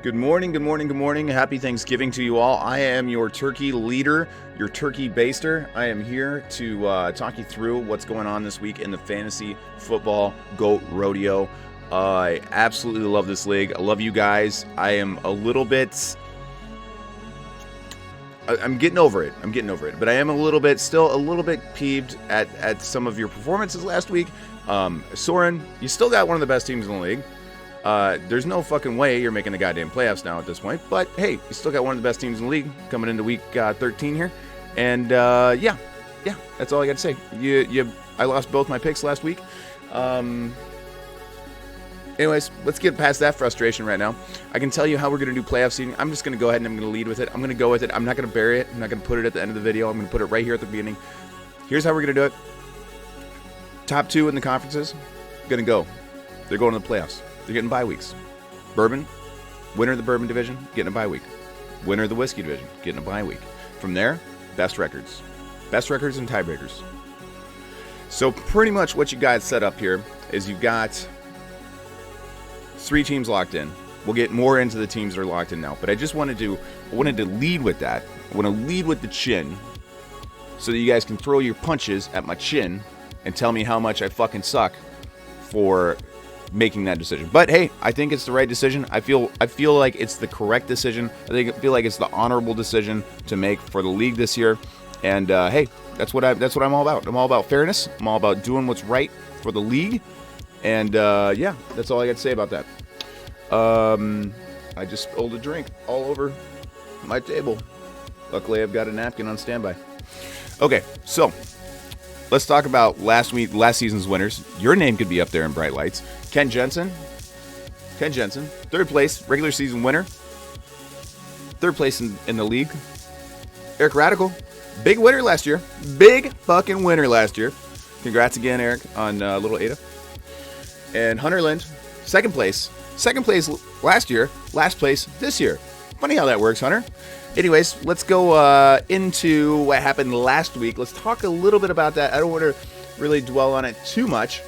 Good morning, good morning, good morning. Happy Thanksgiving to you all. I am your turkey leader, your turkey baster. I am here to talk you through what's going on this week in the fantasy football GOAT Rodeo. I absolutely love this league. I love you guys. I am I'm getting over it. But I am still a little bit peeved at some of your performances last week. Soren, you still got one of the best teams in the league. There's no fucking way you're making the goddamn playoffs now at this point. But hey, you still got one of the best teams in the league coming into week 13 here. And yeah, that's all I got to say. I lost both my picks last week. Anyways, let's get past that frustration right now. I can tell you how we're going to do playoff seeding. I'm just going to go ahead and I'm going to lead with it. I'm going to go with it. I'm not going to bury it. I'm not going to put it at the end of the video. I'm going to put it right here at the beginning. Here's how we're going to do it. Top two in the conferences, going to go. They're going to the playoffs. They're getting bye weeks. Bourbon, winner of the bourbon division, getting a bye week. Winner of the whiskey division, getting a bye week. From there, best records. Best records and tiebreakers. So pretty much what you guys set up here is you've got 3 teams locked in. We'll get more into the teams that are locked in now. But I wanted to lead with that. I want to lead with the chin so that you guys can throw your punches at my chin and tell me how much I fucking suck for making that decision. But hey, I think it's the right decision. I feel like it's the correct decision. I feel like it's the honorable decision to make for the league this year. And hey, that's what I'm all about. I'm all about fairness. I'm all about doing what's right for the league. And yeah, that's all I got to say about that. I just spilled a drink all over my table. Luckily, I've got a napkin on standby. Okay, so let's talk about last season's winners. Your name could be up there in bright lights. Ken Jensen, 3rd place, regular season winner. 3rd place in the league. Eric Radical, big winner last year. Big fucking winner last year. Congrats again, Eric, on Little Ada. And Hunter Lind, 2nd place. 2nd place last year, last place this year. Funny how that works, Hunter. Anyways, let's go into what happened last week. Let's talk a little bit about that. I don't want to really dwell on it too much.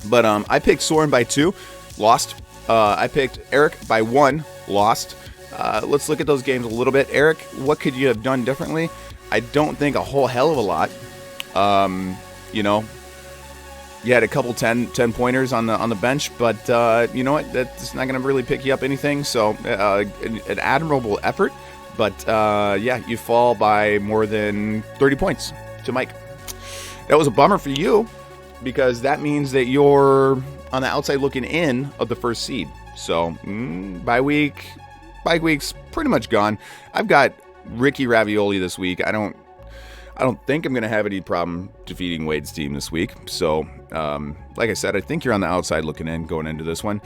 But I picked Soren by 2, lost. I picked Eric by 1, lost. Let's look at those games a little bit. Eric, what could you have done differently? I don't think a whole hell of a lot. You had a couple 10-pointers on the bench, but you know what? That's not going to really pick you up anything. So an admirable effort. But yeah, you fall by more than 30 points to Mike. That was a bummer for you because that means that you're on the outside looking in of the first seed. So bye week's pretty much gone. I've got Ricky Ravioli this week. I don't think I'm going to have any problem defeating Wade's team this week. So, like I said, I think you're on the outside looking in going into this one.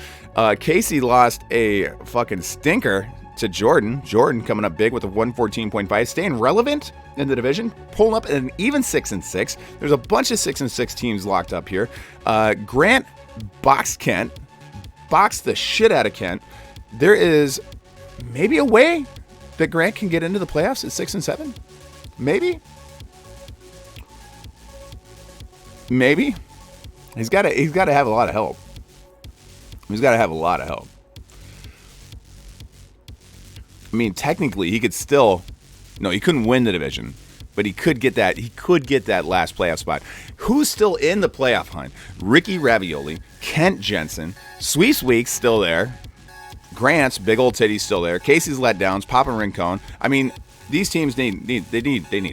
Casey lost a fucking stinker to Jordan. Jordan coming up big with a 114.5, staying relevant in the division, pulling up at an even 6-6. There's a bunch of 6-6 teams locked up here. Grant boxed Kent, boxed the shit out of Kent. There is maybe a way that Grant can get into the playoffs at 6-7. Maybe he's got to have a lot of help. I mean, technically, he couldn't win the division, but he could get that last playoff spot. Who's still in the playoff hunt? Ricky Ravioli, Kent Jensen, Sweet Week's still there. Grant's big old titty's still there. Casey's letdowns, Papa Rincon. I mean, these teams need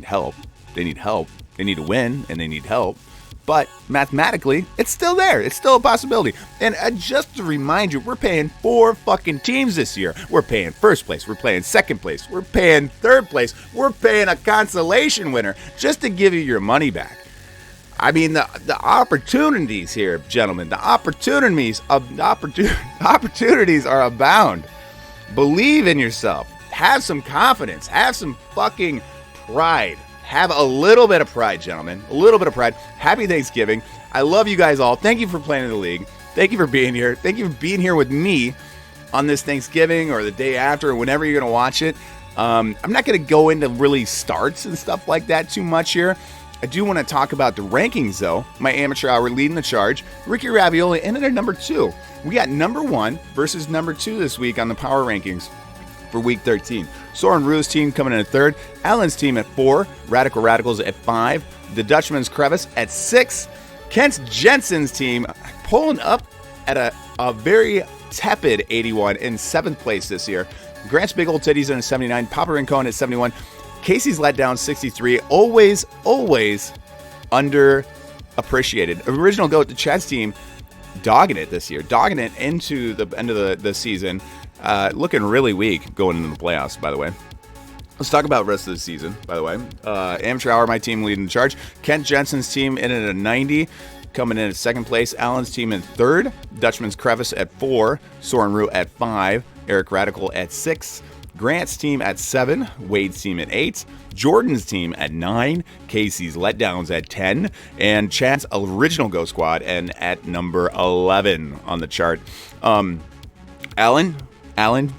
help. They need help. They need to win, and they need help. But mathematically, it's still there. It's still a possibility. And just to remind you, we're paying 4 fucking teams this year. We're paying 1st place. We're paying 2nd place. We're paying 3rd place. We're paying a consolation winner just to give you your money back. I mean, the opportunities here, gentlemen, the opportunities are abound. Believe in yourself. Have some confidence. Have some fucking pride. Have a little bit of pride, gentlemen. A little bit of pride. Happy Thanksgiving. I love you guys all. Thank you for playing in the league. Thank you for being here. Thank you for being here with me on this Thanksgiving or the day after or whenever you're going to watch it. I'm not going to go into really starts and stuff like that too much here. I do want to talk about the rankings, though. My amateur hour leading the charge. Ricky Ravioli ended at number 2. We got number 1 versus number 2 this week on the power rankings for week 13. Soren Rue's team coming in at 3rd. Alan's team at 4. Radical Radicals at 5. The Dutchman's Crevice at 6. Kent Jensen's team pulling up at a very tepid 81 in 7th place this year. Grant's Big Old Titties in at 79. Papa Rincon at 71. Casey's Letdown 63. Always underappreciated. Original Goat, the Chad's team, dogging it this year. Dogging it into the end of the season. Looking really weak going into the playoffs, by the way. Let's talk about the rest of the season, by the way. Amateur Hour, my team leading the charge. Kent Jensen's team in at a 90, coming in at 2nd place. Alan's team in 3rd. Dutchman's Crevice at 4. Soren Rue at 5. Eric Radical at 6. Grant's team at 7. Wade's team at 8. Jordan's team at 9. Casey's Letdowns at 10. And Chad's Original Go Squad and at number 11 on the chart. Alan,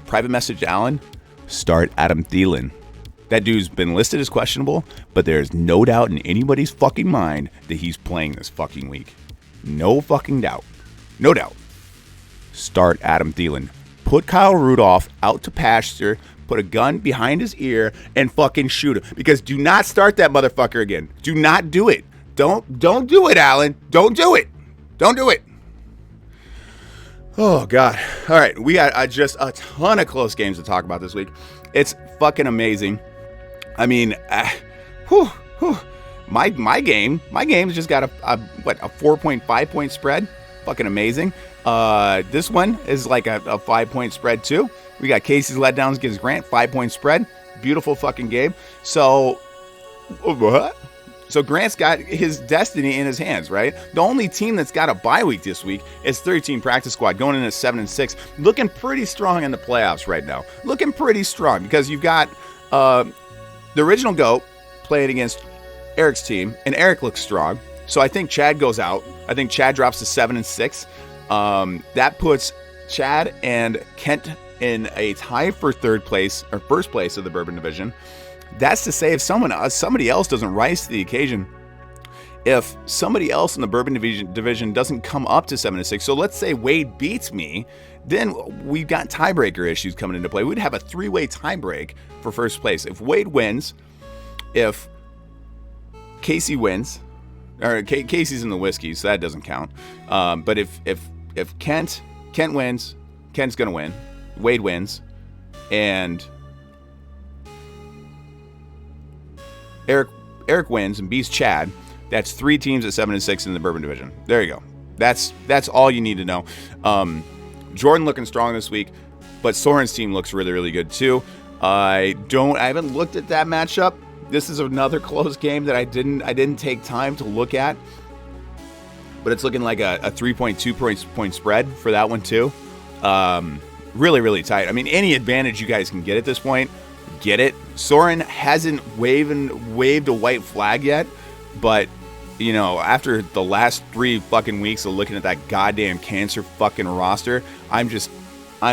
private message to Alan, start Adam Thielen. That dude's been listed as questionable, but there's no doubt in anybody's fucking mind that he's playing this fucking week. No fucking doubt. No doubt. Start Adam Thielen. Put Kyle Rudolph out to pasture, put a gun behind his ear, and fucking shoot him. Because do not start that motherfucker again. Do not do it. Don't do it, Alan. Don't do it. Don't do it. Oh, God. All right. We got just a ton of close games to talk about this week. It's fucking amazing. I mean, my game's just got a 4.5 point spread. Fucking amazing. This one is like a 5-point spread too. We got Casey's Letdowns against Grant, 5-point spread. Beautiful fucking game. So, what? So Grant's got his destiny in his hands, right? The only team that's got a bye week this week is 13 Practice Squad, going in at 7-6, looking pretty strong in the playoffs right now. Looking pretty strong because you've got the Original Goat playing against Eric's team, and Eric looks strong. So I think Chad goes out. I think Chad drops to 7-6. That puts Chad and Kent in a tie for 3rd place or 1st place of the Bourbon Division. That's to say, if somebody else doesn't rise to the occasion, if somebody else in the Bourbon Division doesn't come up to 7-6, so let's say Wade beats me, then we've got tiebreaker issues coming into play. We'd have a 3-way tiebreak for 1st place. If Wade wins, if Casey wins, or Casey's in the whiskey, so that doesn't count. But if Kent wins, Kent's gonna win. Wade wins, and Eric wins and beats Chad. That's 3 teams at 7-6 in the Bourbon Division. There you go. That's all you need to know. Jordan looking strong this week, but Soren's team looks really, really good too. I haven't looked at that matchup. This is another close game that I didn't take time to look at, but it's looking like a 3.2 point spread for that one too. Really, really tight. I mean, any advantage you guys can get at this point, get it. Soren hasn't waved a white flag yet, but you know, after the last 3 fucking weeks of looking at that goddamn cancer fucking roster, I'm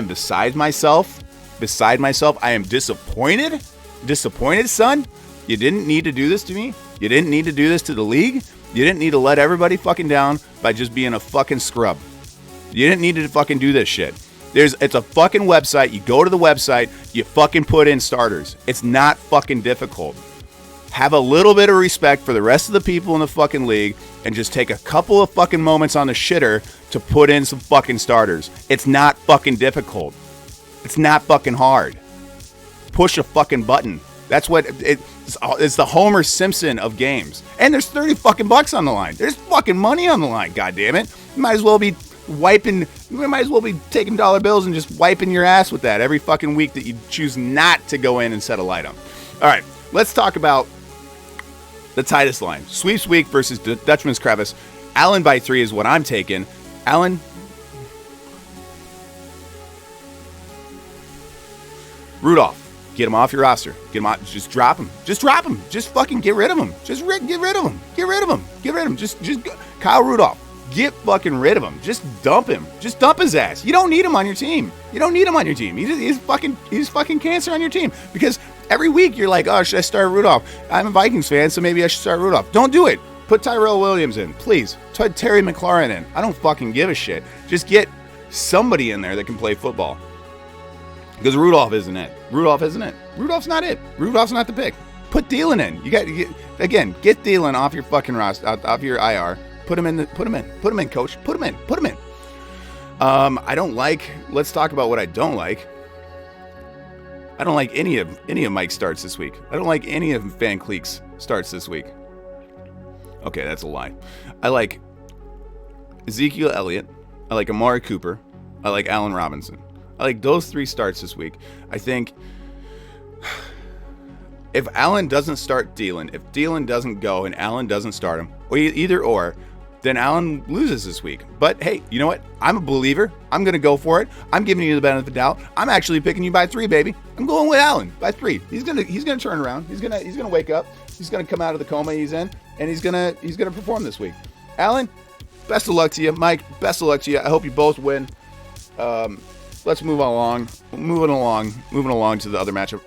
beside myself. I am disappointed. Disappointed, son. You didn't need to do this to me. You didn't need to do this to the league. You didn't need to let everybody fucking down by just being a fucking scrub. You didn't need to fucking do this shit. It's a fucking website. You go to the website, you fucking put in starters. It's not fucking difficult. Have a little bit of respect for the rest of the people in the fucking league and just take a couple of fucking moments on the shitter to put in some fucking starters. It's not fucking difficult. It's not fucking hard. Push a fucking button. That's what it's the Homer Simpson of games. And there's 30 fucking bucks on the line. There's fucking money on the line, goddammit. You might as well be taking dollar bills and just wiping your ass with that every fucking week that you choose not to go in and set a light on. All right, let's talk about the tightest line. Sweeps week versus Dutchman's Crevice. Allen by 3 is what I'm taking. Allen. Rudolph. Get him off your roster. Get him out. Just drop him. Just drop him. Just fucking get rid of him. Get rid of him. Get rid of him. Get rid of him. Just go. Kyle Rudolph. Get fucking rid of him. Just dump him. Just dump his ass. You don't need him on your team. You don't need him on your team. He's fucking cancer on your team. Because Every week you're like, oh, should I start Rudolph? I'm a Vikings fan, so maybe I should start Rudolph. Don't do it. Put Tyrell Williams in, please. Put Terry McLaurin in. I don't fucking give a shit. Just get somebody in there that can play football. Because Rudolph isn't it. Rudolph's not it. Rudolph's not the pick. Put Thielen in. Get Thielen off your fucking roster, off your IR. Put him in, coach. Put him in. Let's talk about what I don't like. I don't like any of Mike's starts this week. I don't like any of Van Cleek's starts this week. Okay, that's a lie. I like Ezekiel Elliott. I like Amari Cooper. I like Allen Robinson. I like those 3 starts this week. I think if Allen doesn't start Thielen, if Thielen doesn't go and Allen doesn't start him, or either or, then Allen loses this week. But hey, you know what? I'm a believer. I'm going to go for it. I'm giving you the benefit of the doubt. I'm actually picking you by 3, baby. I'm going with Allen by 3. He's going to turn around. He's going to wake up. He's going to come out of the coma he's in, and he's going to perform this week. Allen, best of luck to you. Mike, best of luck to you. I hope you both win. Let's move along. Moving along to the other matchup.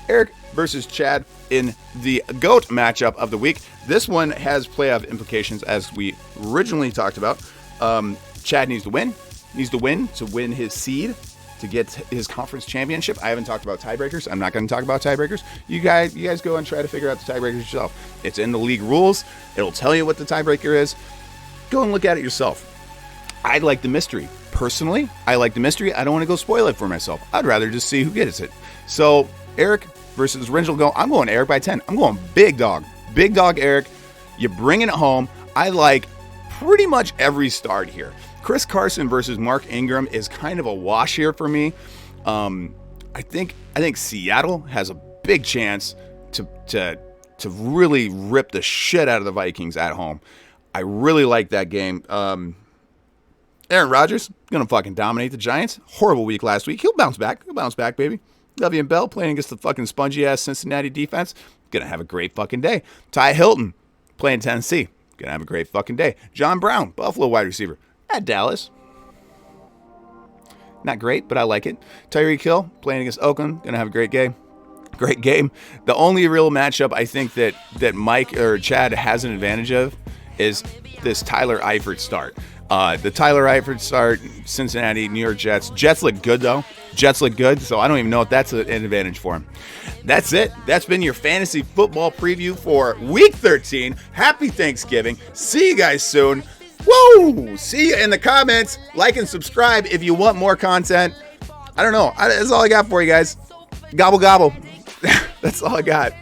Eric versus Chad in the GOAT matchup of the week. This one has playoff implications, as we originally talked about. Chad needs to win to win his seed, to get his conference championship. I haven't talked about tiebreakers. I'm not going to talk about tiebreakers. You guys go and try to figure out the tiebreakers yourself. It's in the league rules. It'll tell you what the tiebreaker is. Go and look at it yourself. I like the mystery. Personally, I like the mystery. I don't want to go spoil it for myself. I'd rather just see who gets it. So, Eric versus Rangel. I'm going Eric by 10. I'm going big dog. Big dog Eric. You're bringing it home. I like pretty much every start here. Chris Carson versus Mark Ingram is kind of a wash here for me. I think Seattle has a big chance to really rip the shit out of the Vikings at home. I really like that game. Aaron Rodgers gonna fucking dominate the Giants. Horrible week last week. He'll bounce back, baby. Le'Veon Bell playing against the fucking spongy ass Cincinnati defense. Gonna have a great fucking day. Ty Hilton playing Tennessee. Gonna have a great fucking day. John Brown, Buffalo wide receiver at Dallas. Not great, but I like it. Tyreek Hill playing against Oakland. Gonna have a great game. Great game. The only real matchup I think that Mike or Chad has an advantage of is this Tyler Eifert start. The Tyler Eifert start, Cincinnati, New York Jets. Jets look good, though. So I don't even know if that's an advantage for him. That's it. That's been your fantasy football preview for Week 13. Happy Thanksgiving. See you guys soon. Woo! See you in the comments. Like and subscribe if you want more content. I don't know. That's all I got for you guys. Gobble, gobble. That's all I got.